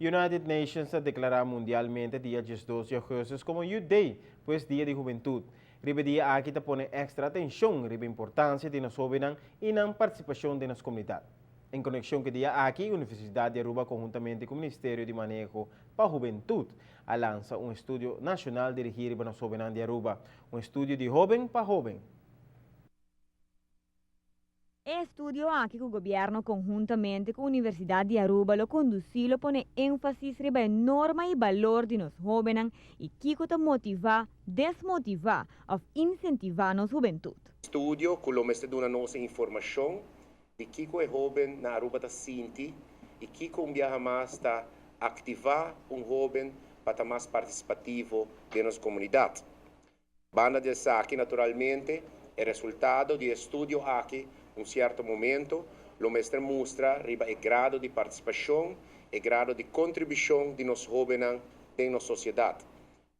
United Nations ha declarado mundialmente día 12 de agosto como Youth Day, pues Día de Juventud. Ribe día aquí te pone extra atención, ribe importancia de nos jóvenes y la participación de nuestra comunidad. En conexión que día aquí, Universidad de Aruba conjuntamente con el Ministerio de Manejo para Juventud lanza un estudio nacional dirigido para los jóvenes de Aruba, un estudio de joven para joven. Estudio aqui que o governo, conjuntamente com a Universidade de Aruba, lo conduzido pone ênfase sobre a norma e valor de nos jovens e que motivar, desmotivar ou incentivar nos juventude. Studio que lo mette una nostra informazione di chi è jovem na Aruba da sinti e chi un viaja mais sta attivar un jovem para mais participativo de nossa comunidade. Banda del Saki naturalmente è risultato di studio aqui un certo momento lo mestre mostra riba il grado di partecipazione e grado di contribuzione di nos jovens in nostra società.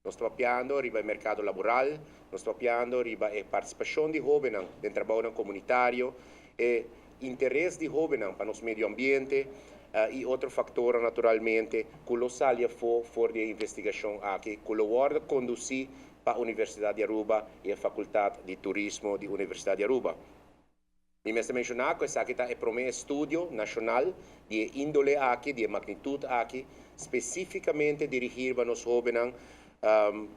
Noi stiamo parlando riba il mercato lavorale, noi stiamo parlando riba la partecipazione di jovens nel lavoro comunitario e interesse di jovens per il nostro medio ambiente e altri fattori naturalmente che lo sale fuori di investigazione anche che lo guarda condursi per l'Università di Aruba e la Facoltà di Turismo dell'Università di Aruba. Mi mestre mencionar que essa aqui é o primeiro estudo nacional de índole aqui, de magnitude aqui, especificamente dirigido para os jovens.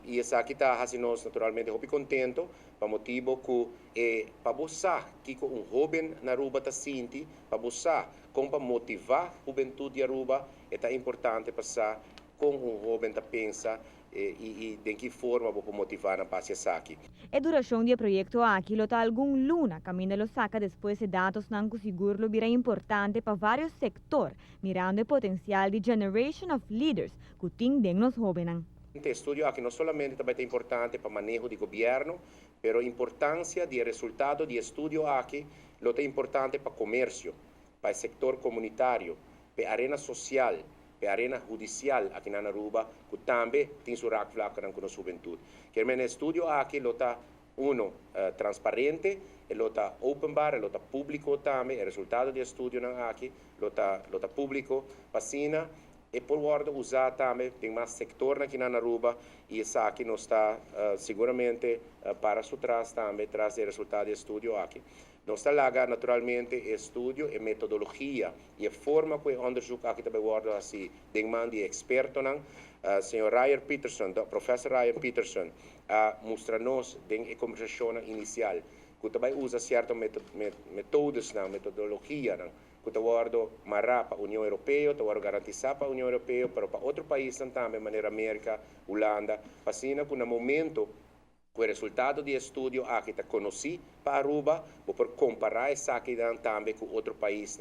E essa aqui está fazendo nós naturalmente muito contento, para motivo que para você que jovem na Aruba está sentindo, para você como para motivar a juventude de Aruba, é importante passar com jovem está pensa e de que forma vou motivar a paciência aqui. A duração do projeto aqui lota algum luna caminha lo saca depois de dados não seguro virá importante para vários setores, mirando o potencial de generation of leaders que tem dentro nos jovens. Este estudio aqui não somente também é importante para o manejo do governo, mas a importância do resultado do estudo aqui é importante para o comércio, para o setor comunitário, para a arena social, para a arena judicial aqui na Aruba, que também tem sua reflexão com a juventude. Que o estudo aqui é transparente, é open bar, é público também, o resultado do estudo aqui é público, vacina, e por guarda usar também, tem mais sector aqui na Aruba, e isso aqui não está seguramente para trás também, traz o resultado do estudo aqui. Nós estamos naturalmente estudo e metodologia e a forma que o onderzoek aqui também guarda assim, tem man de experto senhor Ryan Peterson, professor Ryan Peterson, mostra-nos em a conversação inicial que também usa certas métodos, metodologia, que está guarda mará para a União Europeia, está guarda garantizar para a União Europeia, para outro país também, maneira América, Holanda, assim que no momento o resultado do estudo aqui está conhecido para Aruba, por comparar isso aqui também com outro país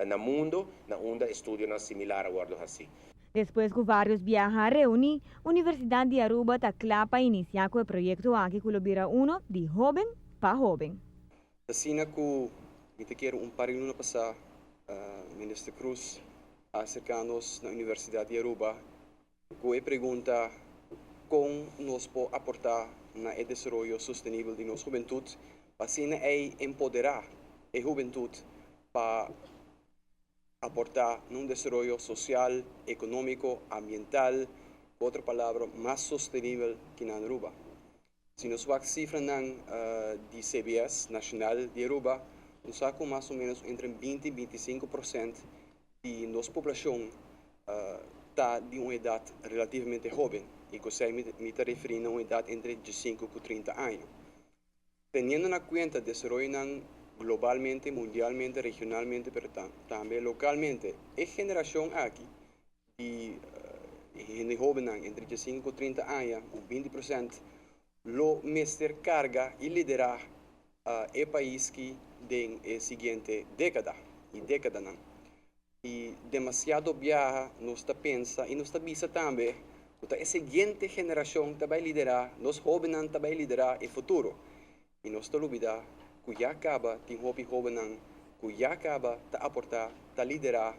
no mundo, na onda estudo similar a guardo assim. Depois que vários viajam a reunir, a Universidade de Aruba está clara para iniciar com o projeto aqui que vira de jovem para jovem. Assim que eu quero parinho passar, Ministro Cruz, acerca-nos na Universidade de Aruba, que pergunta como nós podemos aportar no desenvolvimento sustentável de nossa juventude, assim é empoderar a juventude para aportar num desenvolvimento social, econômico, ambiental, outra palavra, mais sustentável que na Aruba. Se nós vamos cifra de CBS Nacional de Aruba, nós temos mais ou menos entre 20 e 25% de nossa população está de uma idade relativamente jovem, e que você me está referindo a uma idade entre 15 e 30 anos. Tendo na conta desenvolvimento globalmente, mundialmente, regionalmente, pero também localmente, a geração aqui de jovens entre 15 e 30 anos, 20%, lo mestre carga e liderar o país que tem a seguinte década. E demasiado viaja, nós pensa e nós pensa também que a seguinte geração vai liderar, nós jovens vai liderar o futuro. E nós olvidar que já acaba de jovem que já acaba de aportar, de liderar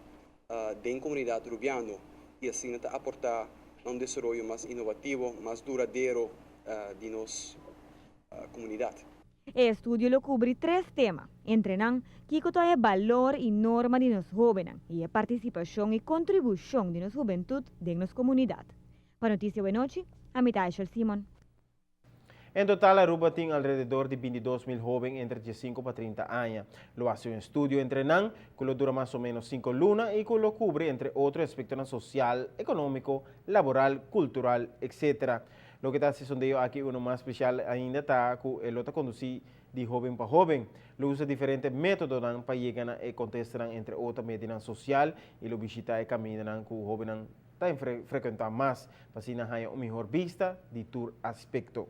da comunidade urbana e assim de aportar um desenvolvimento mais inovativo, mais duradouro de nossa comunidade. El estudio lo cubre 3 temas, entrenan Kiko toda el valor y norma de los jóvenes y la participación y contribución de la juventud de nuestra comunidad. Para Noticia Buena Noche, a mitad de Simón. En total, Aruba tiene alrededor de 22.000 jóvenes entre 15 para 30 años. Lo hace un estudio entre NAN, que lo dura más o menos 5 lunas y que lo cubre entre otros aspectos social, económico, laboral, cultural, etc. Lo que está haciendo aquí uno más especial ainda está que el otro conducir de joven para joven. Lo usa diferentes métodos para llegar a contestar entre otras medidas social y lo visita y camina que joven está frecuentar más para así una mejor vista de tu aspecto.